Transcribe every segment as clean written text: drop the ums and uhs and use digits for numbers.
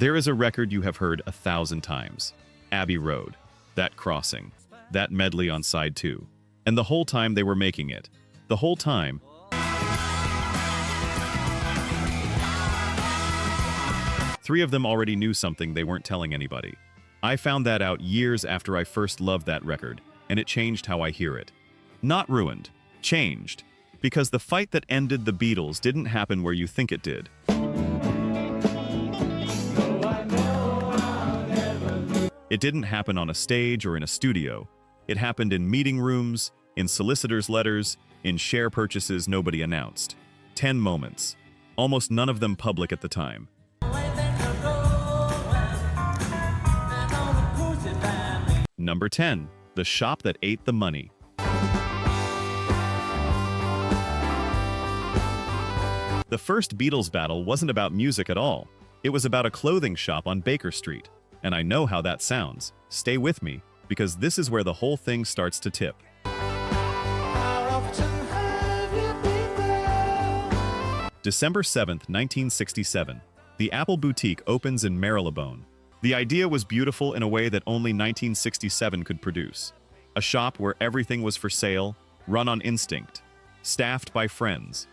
There is a record you have heard 1,000 times. Abbey Road. That crossing. That medley on side 2. And the whole time they were making it. The whole time. Three of them already knew something they weren't telling anybody. I found that out years after I first loved that record, and it changed how I hear it. Not ruined. Changed. Because the fight that ended the Beatles didn't happen where you think it did. It didn't happen on a stage or in a studio. It happened in meeting rooms, in solicitors' letters, in share purchases nobody announced. 10 moments. Almost none of them public at the time. Number 10. The shop that ate the money. The first Beatles battle wasn't about music at all. It was about a clothing shop on Baker Street. And I know how that sounds. Stay with me, because this is where the whole thing starts to tip. December 7th, 1967. The Apple Boutique opens in Marylebone. The idea was beautiful in a way that only 1967 could produce. A shop where everything was for sale, run on instinct, staffed by friends.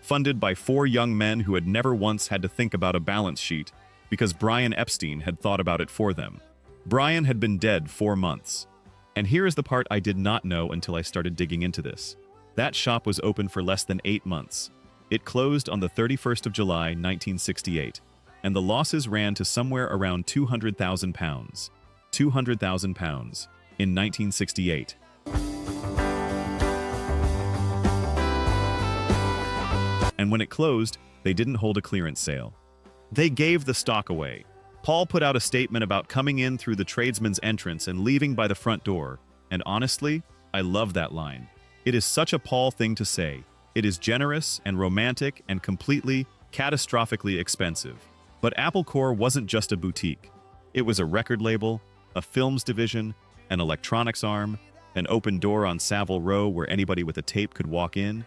Funded by 4 young men who had never once had to think about a balance sheet because Brian Epstein had thought about it for them. Brian had been dead 4 months. And here is the part I did not know until I started digging into this. That shop was open for less than 8 months. It closed on the 31st of July, 1968, and the losses ran to somewhere around £200,000. £200,000 in 1968. And when it closed, they didn't hold a clearance sale. They gave the stock away. Paul put out a statement about coming in through the tradesman's entrance and leaving by the front door, and honestly, I love that line. It is such a Paul thing to say. It is generous and romantic and completely, catastrophically expensive. But Apple Corps wasn't just a boutique. It was a record label, a films division, an electronics arm, an open door on Savile Row where anybody with a tape could walk in.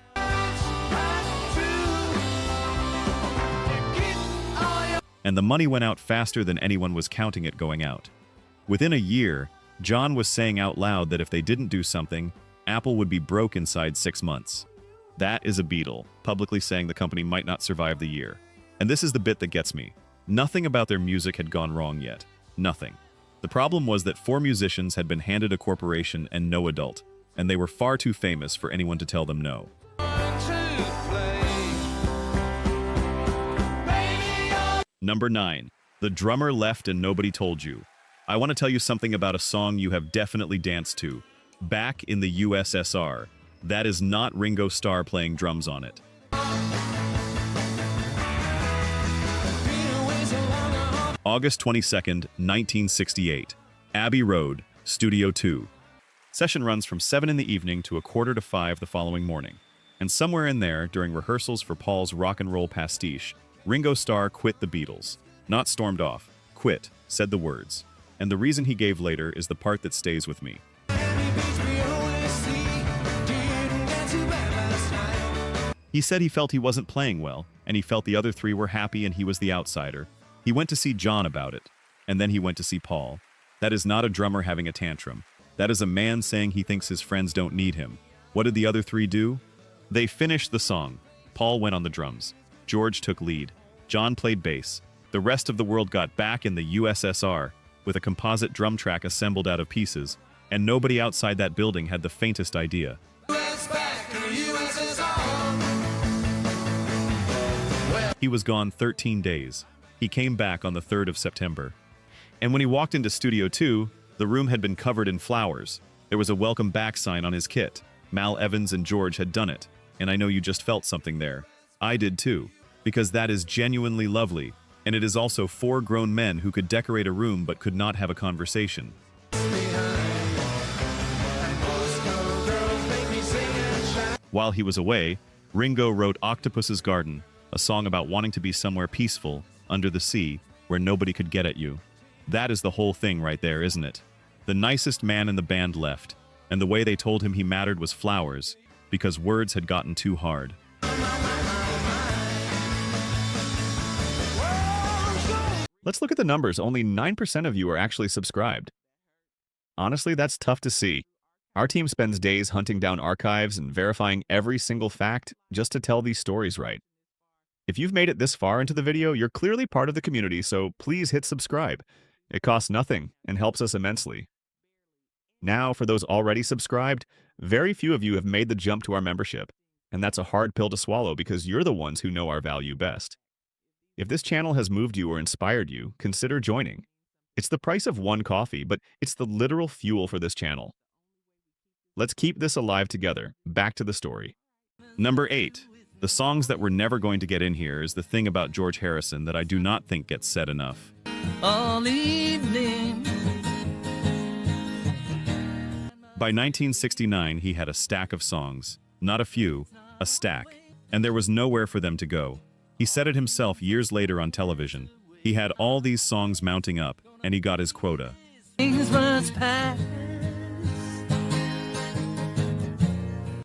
And the money went out faster than anyone was counting it going out. Within a year, John was saying out loud that if they didn't do something, Apple would be broke inside 6 months. That is a Beatle, publicly saying the company might not survive the year. And this is the bit that gets me. Nothing about their music had gone wrong yet. Nothing. The problem was that 4 musicians had been handed a corporation and no adult, and they were far too famous for anyone to tell them no. Number 9. The drummer left and nobody told you. I want to tell you something about a song you have definitely danced to. Back in the U.S.S.R. That is not Ringo Starr playing drums on it. August 22nd, 1968. Abbey Road, Studio 2. Session runs from 7 in the evening to 4:45 the following morning. And somewhere in there, during rehearsals for Paul's rock and roll pastiche, Ringo Starr quit the Beatles. Not stormed off. Quit. Said the words. And the reason he gave later is the part that stays with me. He said he felt he wasn't playing well, and he felt the other 3 were happy and he was the outsider. He went to see John about it, and then he went to see Paul. That is not a drummer having a tantrum. That is a man saying he thinks his friends don't need him. What did the other 3 do? They finished the song. Paul went on the drums. George took lead. John played bass. The rest of the world got back in the U.S.S.R. with a composite drum track assembled out of pieces, and nobody outside that building had the faintest idea. He was gone 13 days. He came back on the 3rd of September. And when he walked into Studio 2, the room had been covered in flowers. There was a welcome back sign on his kit. Mal Evans and George had done it, and I know you just felt something there. I did too, because that is genuinely lovely, and it is also 4 grown men who could decorate a room but could not have a conversation. While he was away, Ringo wrote Octopus's Garden, a song about wanting to be somewhere peaceful, under the sea, where nobody could get at you. That is the whole thing right there, isn't it? The nicest man in the band left, and the way they told him he mattered was flowers, because words had gotten too hard. Let's look at the numbers. Only 9% of you are actually subscribed. Honestly, that's tough to see. Our team spends days hunting down archives and verifying every single fact just to tell these stories right. If you've made it this far into the video, you're clearly part of the community, so please hit subscribe. It costs nothing and helps us immensely. Now, for those already subscribed, very few of you have made the jump to our membership, and that's a hard pill to swallow because you're the ones who know our value best. If this channel has moved you or inspired you, consider joining. It's the price of one coffee, but it's the literal fuel for this channel. Let's keep this alive together. Back to the story. Number 8. The songs that were never going to get in here is the thing about George Harrison that I do not think gets said enough. All evening. By 1969, he had a stack of songs. Not a few, a stack. And there was nowhere for them to go. He said it himself years later on television. He had all these songs mounting up, and he got his quota. Things must pass.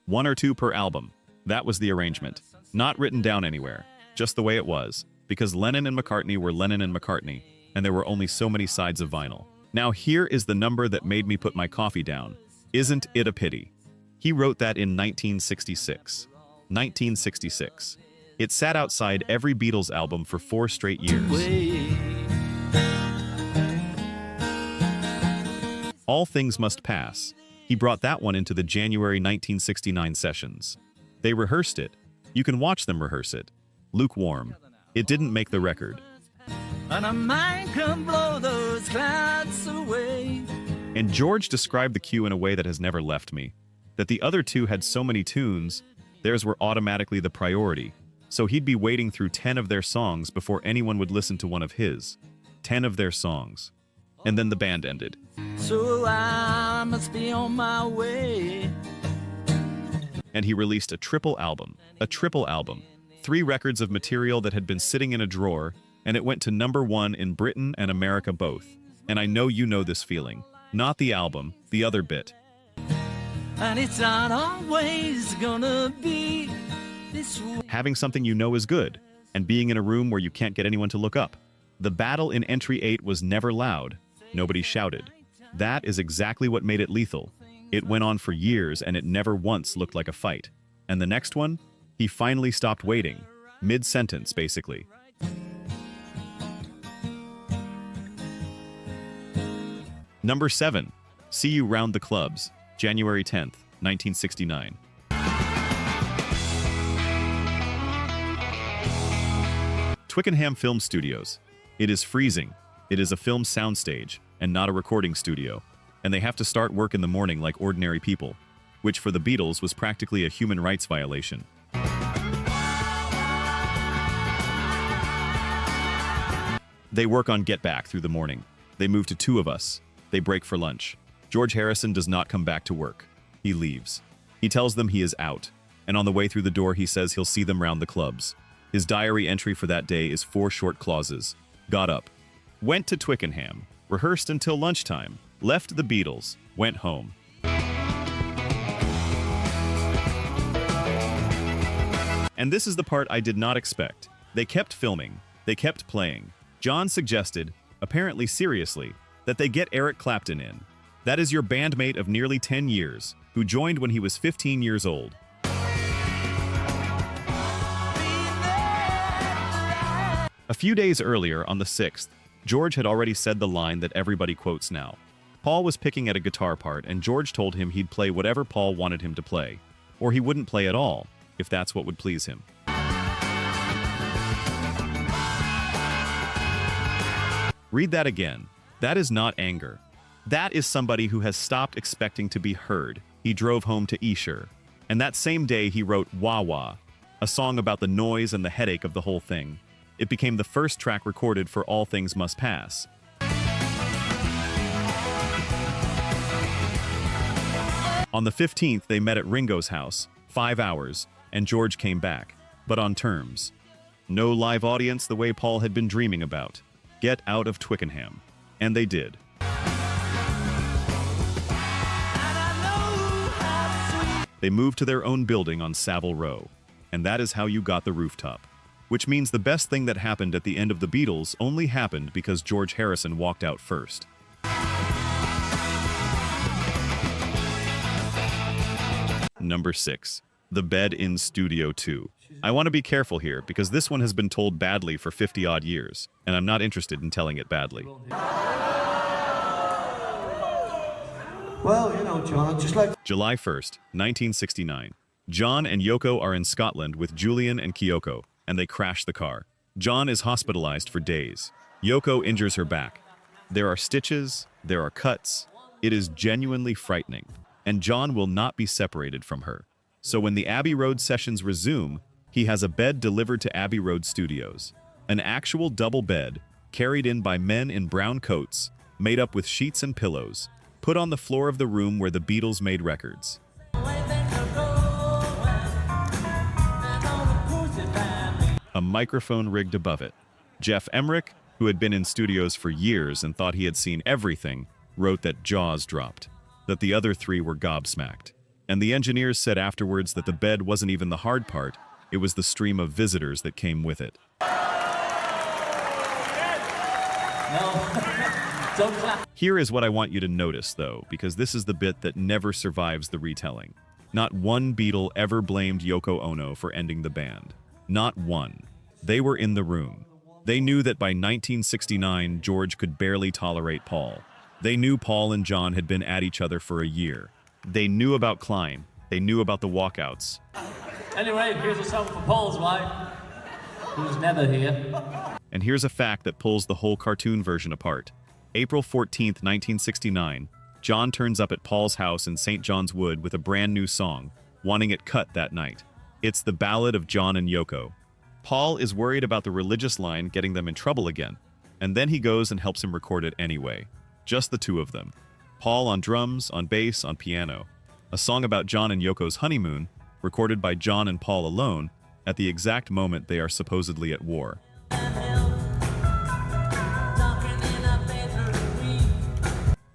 1 or 2 per album. That was the arrangement. Not written down anywhere. Just the way it was. Because Lennon and McCartney were Lennon and McCartney, and there were only so many sides of vinyl. Now here is the number that made me put my coffee down. Isn't it a pity? He wrote that in 1966. 1966. It sat outside every Beatles album for 4 straight years. All Things Must Pass. He brought that one into the January 1969 sessions. They rehearsed it. You can watch them rehearse it. Lukewarm. It didn't make the record. And a mind can blow those clouds away. And George described the cue in a way that has never left me. That the other two had so many tunes, theirs were automatically the priority. So he'd be waiting through 10 of their songs before anyone would listen to one of his. 10 of their songs. And then the band ended. So I must be on my way. And he released a triple album. A triple album. 3 records of material that had been sitting in a drawer, and it went to #1 in Britain and America both. And I know you know this feeling. Not the album, the other bit. And it's not always gonna be this way. Having something you know is good, and being in a room where you can't get anyone to look up. The battle in entry 8 was never loud. Nobody shouted. That is exactly what made it lethal. It went on for years and it never once looked like a fight. And the next one? He finally stopped waiting. Mid-sentence, basically. Number 7. See You Round the Clubs, January 10th, 1969. Twickenham Film Studios. It is freezing. It is a film soundstage, and not a recording studio. And they have to start work in the morning like ordinary people, which for the Beatles was practically a human rights violation. They work on Get Back through the morning. They move to 2 of Us. They break for lunch. George Harrison does not come back to work. He leaves. He tells them he is out, and on the way through the door he says he'll see them round the clubs. His diary entry for that day is 4 short clauses. Got up. Went to Twickenham. Rehearsed until lunchtime. Left the Beatles. Went home. And this is the part I did not expect. They kept filming. They kept playing. John suggested, apparently seriously, that they get Eric Clapton in. That is your bandmate of nearly 10 years, who joined when he was 15 years old. A few days earlier, on the 6th, George had already said the line that everybody quotes now. Paul was picking at a guitar part, and George told him he'd play whatever Paul wanted him to play, or he wouldn't play at all, if that's what would please him. Read that again. That is not anger. That is somebody who has stopped expecting to be heard. He drove home to U.S.S.R. And that same day he wrote Wah Wah, a song about the noise and the headache of the whole thing. It became the first track recorded for All Things Must Pass. On the 15th, they met at Ringo's house, 5 hours, and George came back, but on terms. No live audience the way Paul had been dreaming about. Get out of Twickenham. And they did. They moved to their own building on Savile Row, and that is how you got the rooftop. which means the best thing that happened at the end of the Beatles only happened because George Harrison walked out first. Number 6. The Bed in Studio 2. I want to be careful here because this one has been told badly for 50-odd years, and I'm not interested in telling it badly. Well, you know, John, just like... July 1st, 1969. John and Yoko are in Scotland with Julian and Kyoko, and they crash the car. John is hospitalized for days. Yoko injures her back. There are stitches, there are cuts. It is genuinely frightening, and John will not be separated from her. So when the Abbey Road sessions resume, he has a bed delivered to Abbey Road Studios. An actual double bed, carried in by men in brown coats, made up with sheets and pillows, put on the floor of the room where the Beatles made records. A microphone rigged above it. Jeff Emmerich, who had been in studios for years and thought he had seen everything, wrote that jaws dropped, that the other three were gobsmacked. And the engineers said afterwards that the bed wasn't even the hard part, it was the stream of visitors that came with it. Here is what I want you to notice, though, because this is the bit that never survives the retelling. Not one Beatle ever blamed Yoko Ono for ending the band. Not one. They were in the room. They knew that by 1969, George could barely tolerate Paul. They knew Paul and John had been at each other for a year. They knew about Clyde. They knew about the walkouts. Anyway, here's a song for Paul's wife, who's never here. And here's a fact that pulls the whole cartoon version apart. April 14th, 1969, John turns up at Paul's house in St. John's Wood with a brand new song, wanting it cut that night. It's the Ballad of John and Yoko. Paul is worried about the religious line getting them in trouble again, and then he goes and helps him record it anyway. Just the two of them. Paul on drums, on bass, on piano. A song about John and Yoko's honeymoon, recorded by John and Paul alone, at the exact moment they are supposedly at war.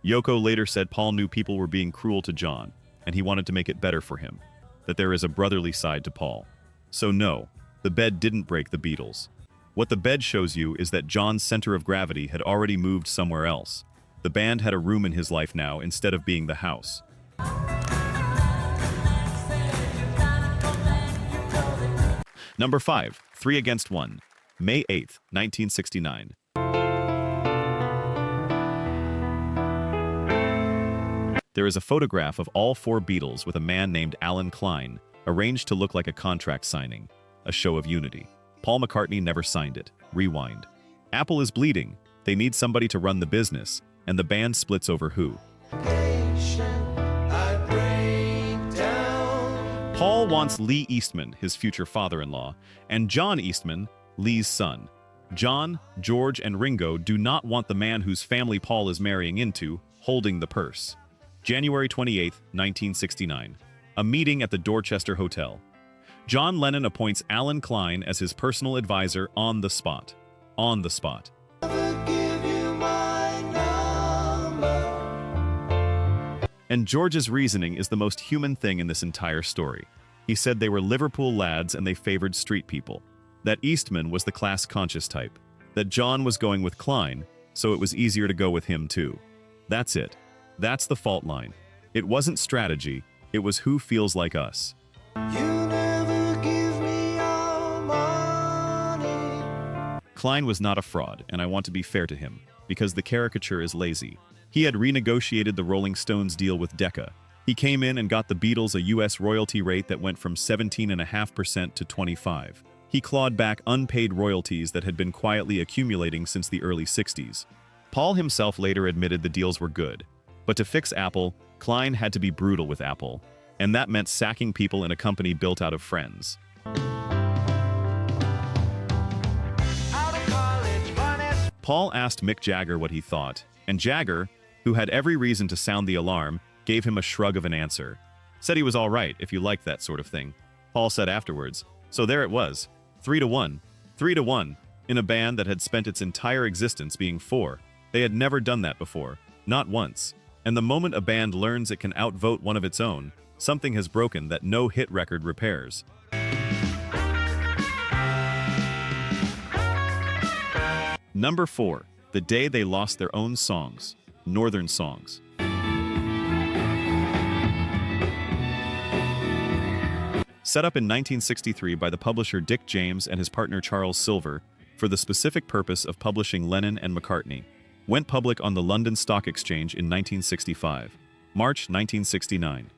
Yoko later said Paul knew people were being cruel to John, and he wanted to make it better for him, that there is a brotherly side to Paul. So no, the bed didn't break the Beatles. What the bed shows you is that John's center of gravity had already moved somewhere else. The band had a room in his life now instead of being the house. Number 5, 3 Against 1. May 8th, 1969. There is a photograph of all 4 Beatles with a man named Alan Clyde, arranged to look like a contract signing, a show of unity. Paul McCartney never signed it. Rewind. Apple is bleeding. They need somebody to run the business, and the band splits over who. Paul wants Lee Eastman, his future father-in-law, and John Eastman, Lee's son. John, George, and Ringo do not want the man whose family Paul is marrying into holding the purse. January 28, 1969. A meeting at the Dorchester Hotel. John Lennon appoints Alan Clyde as his personal advisor on the spot. On the spot. And George's reasoning is the most human thing in this entire story. He said they were Liverpool lads and they favored street people. That Eastman was the class-conscious type. That John was going with Clyde, so it was easier to go with him too. That's it. That's the fault line. It wasn't strategy, it was who feels like us. Clyde was not a fraud, and I want to be fair to him, because the caricature is lazy. He had renegotiated the Rolling Stones deal with Decca. He came in and got the Beatles a U.S. royalty rate that went from 17.5% to 25%. He clawed back unpaid royalties that had been quietly accumulating since the early 60s. Paul himself later admitted the deals were good. But to fix Apple, Clyde had to be brutal with Apple, and that meant sacking people in a company built out of friends. Paul asked Mick Jagger what he thought, and Jagger, who had every reason to sound the alarm, gave him a shrug of an answer. Said he was all right if you liked that sort of thing. Paul said afterwards, so there it was, 3-1, 3-1, in a band that had spent its entire existence being 4. They had never done that before, not once. And the moment a band learns it can outvote one of its own, something has broken that no hit record repairs. Number 4. The day they lost their own songs. Northern songs. Set up in 1963 by the publisher Dick James and his partner Charles Silver for the specific purpose of publishing Lennon and McCartney, went public on the London Stock Exchange in 1965. March 1969.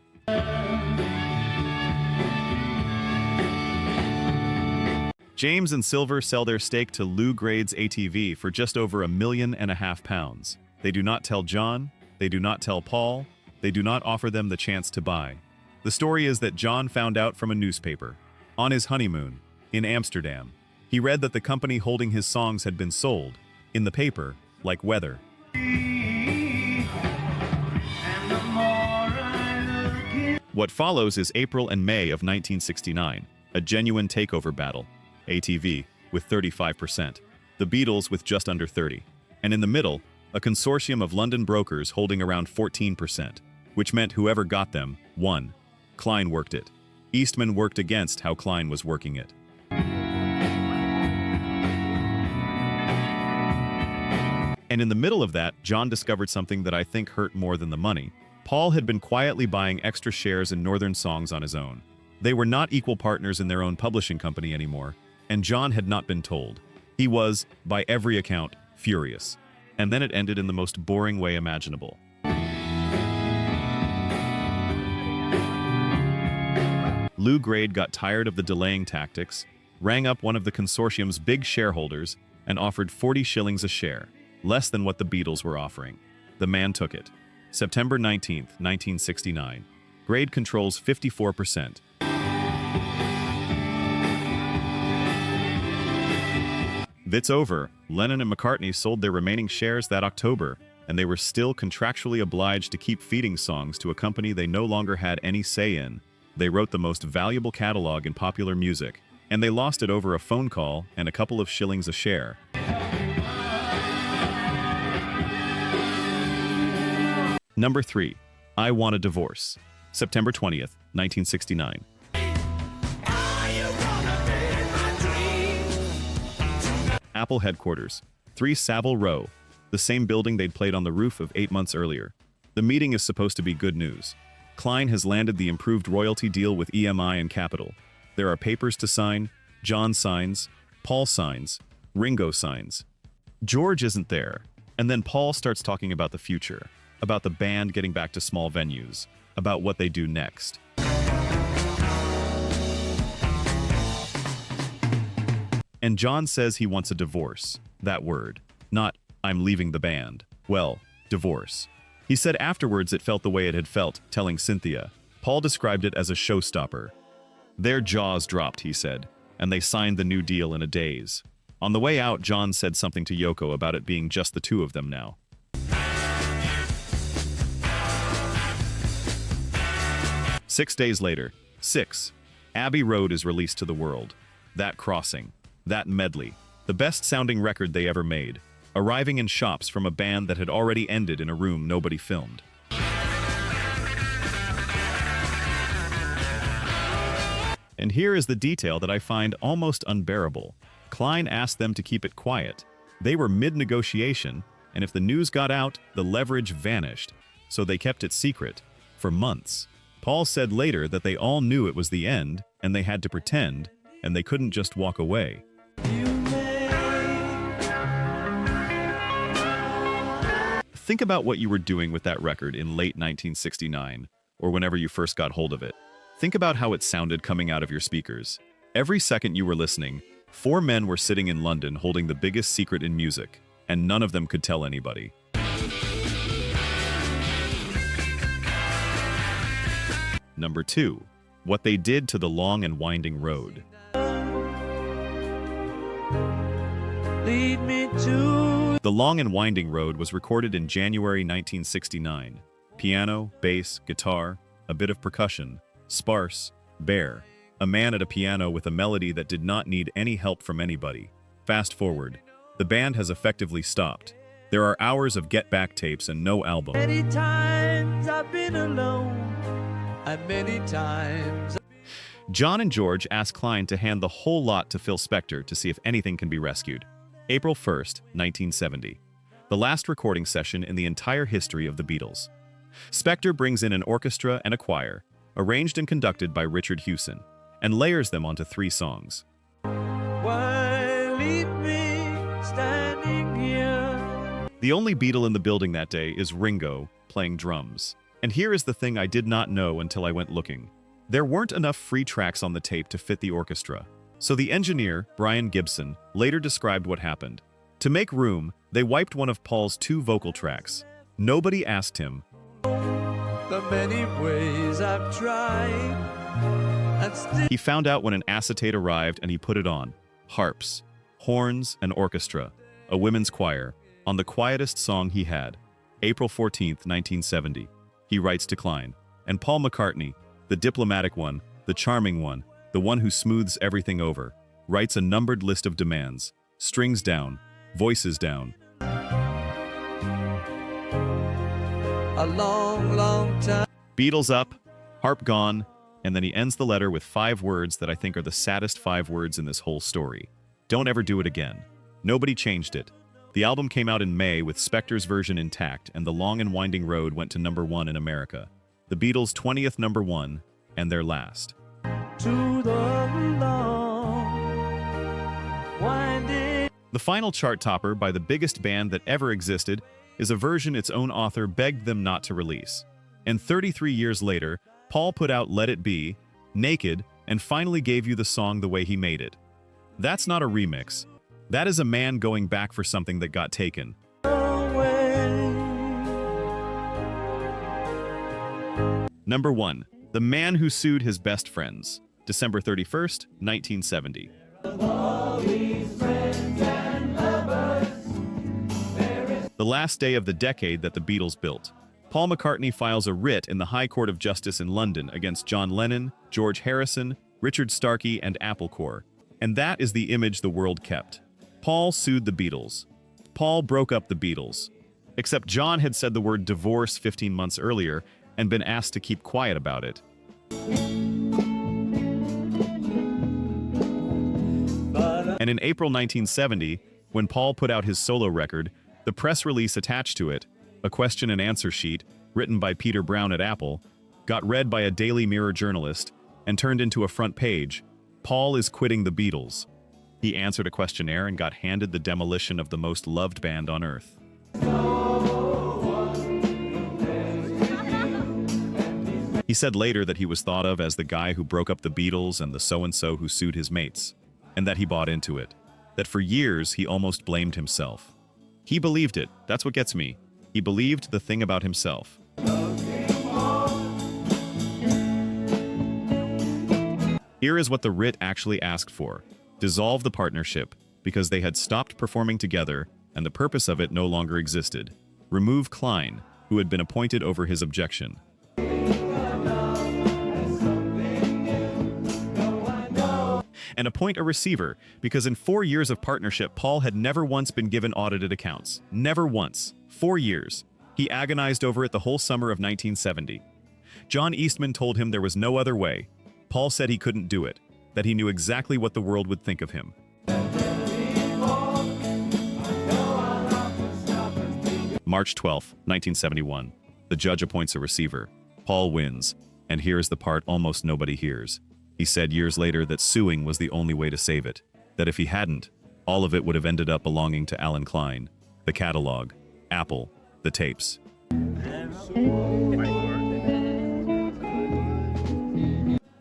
James and Silver sell their stake to Lou Grade's ATV for just over £1.5 million. They do not tell John, they do not tell Paul, they do not offer them the chance to buy. The story is that John found out from a newspaper. On his honeymoon, in Amsterdam, he read that the company holding his songs had been sold, in the paper, like weather. What follows is April and May of 1969, a genuine takeover battle. ATV with 35%, the Beatles with just under 30%, and in the middle, a consortium of London brokers holding around 14%, which meant whoever got them, won. Clyde worked it. Eastman worked against how Clyde was working it. And in the middle of that, John discovered something that I think hurt more than the money. Paul had been quietly buying extra shares in Northern Songs on his own. They were not equal partners in their own publishing company anymore, and John had not been told. He was, by every account, furious. And then it ended in the most boring way imaginable. Lou Grade got tired of the delaying tactics, rang up one of the consortium's big shareholders, and offered 40 shillings a share, less than what the Beatles were offering. The man took it. September 19, 1969. Grade controls 54%. It's over. Lennon and McCartney sold their remaining shares that October, and they were still contractually obliged to keep feeding songs to a company they no longer had any say in. They wrote the most valuable catalog in popular music, and they lost it over a phone call and a couple of shillings a share. Number 3. I Want a Divorce. September 20th, 1969. Apple headquarters, 3 Savile Row, the same building they'd played on the roof of 8 months earlier. The meeting is supposed to be good news. Clyde has landed the improved royalty deal with EMI and Capital. There are papers to sign, John signs, Paul signs, Ringo signs. George isn't there, and then Paul starts talking about the future, about the band getting back to small venues, about what they do next. And John says he wants a divorce. That word. Not, I'm leaving the band. Well, divorce. He said afterwards it felt the way it had felt, telling Cynthia. Paul described it as a showstopper. Their jaws dropped, he said, and they signed the new deal in a daze. On the way out, John said something to Yoko about it being just the two of them now. Six days later, Abbey Road is released to the world. That crossing. That medley, the best-sounding record they ever made, arriving in shops from a band that had already ended in a room nobody filmed. And here is the detail that I find almost unbearable. Clyde asked them to keep it quiet. They were mid-negotiation, and if the news got out, the leverage vanished, so they kept it secret for months. Paul said later that they all knew it was the end, and they had to pretend, and they couldn't just walk away. Think about what you were doing with that record in late 1969, or whenever you first got hold of it. Think about how it sounded coming out of your speakers. Every second you were listening, 4 men were sitting in London holding the biggest secret in music, and none of them could tell anybody. Number 2. What they did to the long and winding road. Lead me to The Long and Winding Road was recorded in January 1969. Piano, bass, guitar, a bit of percussion, sparse, bare. A man at a piano with a melody that did not need any help from anybody. Fast forward. The band has effectively stopped. There are hours of get-back tapes and no album. Many times I've been alone, and many times. John and George ask Clyde to hand the whole lot to Phil Spector to see if anything can be rescued. April 1st, 1970. The last recording session in the entire history of the Beatles. Spector brings in an orchestra and a choir, arranged and conducted by Richard Hewson, and layers them onto 3 songs. Why leave me standing here? The only Beatle in the building that day is Ringo, playing drums. And here is the thing I did not know until I went looking. There weren't enough free tracks on the tape to fit the orchestra. So the engineer, Brian Gibson, later described what happened. To make room, they wiped one of Paul's 2 vocal tracks. Nobody asked him. The many ways I've tried, and still He found out when an acetate arrived and he put it on. Harps, horns, an orchestra, a women's choir, on the quietest song he had. April 14th, 1970. He writes to Clyde. And Paul McCartney, the diplomatic one, the charming one, the one who smooths everything over, writes a numbered list of demands. Strings down, voices down. a long, long time. Beatles up, harp gone, and then he ends the letter with 5 words that I think are the saddest 5 words in this whole story. Don't ever do it again. Nobody changed it. The album came out in May with Spector's version intact, and The Long and Winding Road went to #1 in America. The Beatles' 20th #1, and their last. To the long, winding. The final chart topper by the biggest band that ever existed is a version its own author begged them not to release. And 33 years later, Paul put out Let It Be, Naked, and finally gave you the song the way he made it. That's not a remix. That is a man going back for something that got taken. Number 1. The Man Who Sued His Best Friends. December 31st, 1970. The last day of the decade that the Beatles built. Paul McCartney files a writ in the High Court of Justice in London against John Lennon, George Harrison, Richard Starkey, and Apple Corps. And that is the image the world kept. Paul sued the Beatles. Paul broke up the Beatles. Except John had said the word divorce 15 months earlier and been asked to keep quiet about it. And in April 1970, when Paul put out his solo record, the press release attached to it, a question and answer sheet written by Peter Brown at Apple, got read by a Daily Mirror journalist and turned into a front page. Paul is quitting the Beatles. He answered a questionnaire and got handed the demolition of the most loved band on Earth. He said later that he was thought of as the guy who broke up the Beatles and the so-and-so who sued his mates, and that he bought into it. That for years he almost blamed himself. He believed it. That's what gets me. He believed the thing about himself. Here is what the writ actually asked for. Dissolve the partnership, because they had stopped performing together and the purpose of it no longer existed. Remove Clyde, who had been appointed over his objection. And appoint a receiver, because in 4 years of partnership, Paul had never once been given audited accounts. Never once. 4 years. He agonized over it the whole summer of 1970. John Eastman told him there was no other way. Paul said he couldn't do it, that he knew exactly what the world would think of him. March 12, 1971. The judge appoints a receiver. Paul wins, and here's the part almost nobody hears. He said years later that suing was the only way to save it, that if he hadn't, all of it would have ended up belonging to Alan Klein, the catalog, Apple, the tapes.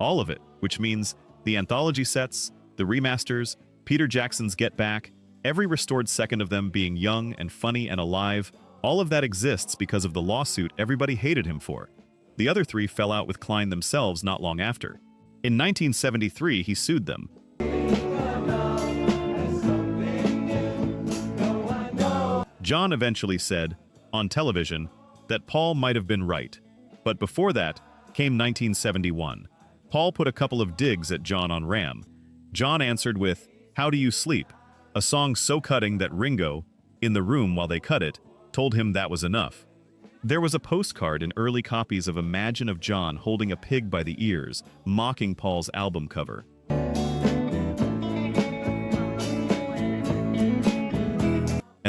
All of it, which means the anthology sets, the remasters, Peter Jackson's Get Back, every restored second of them being young and funny and alive, all of that exists because of the lawsuit everybody hated him for. The other 3 fell out with Klein themselves not long after. In 1973, he sued them. John eventually said, on television, that Paul might have been right. But before that came 1971. Paul put a couple of digs at John on Ram. John answered with, How Do You Sleep? A song so cutting that Ringo, in the room while they cut it, told him that was enough. There was a postcard in early copies of Imagine of John holding a pig by the ears, mocking Paul's album cover.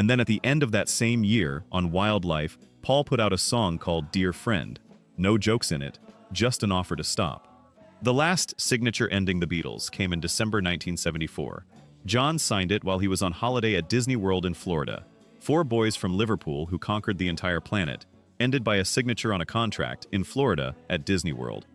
And then at the end of that same year, on Wildlife, Paul put out a song called Dear Friend. No jokes in it, just an offer to stop. The last signature ending the Beatles came in December 1974. John signed it while he was on holiday at Disney World in Florida. Four boys from Liverpool who conquered the entire planet, ended by a signature on a contract in Florida at Disney World.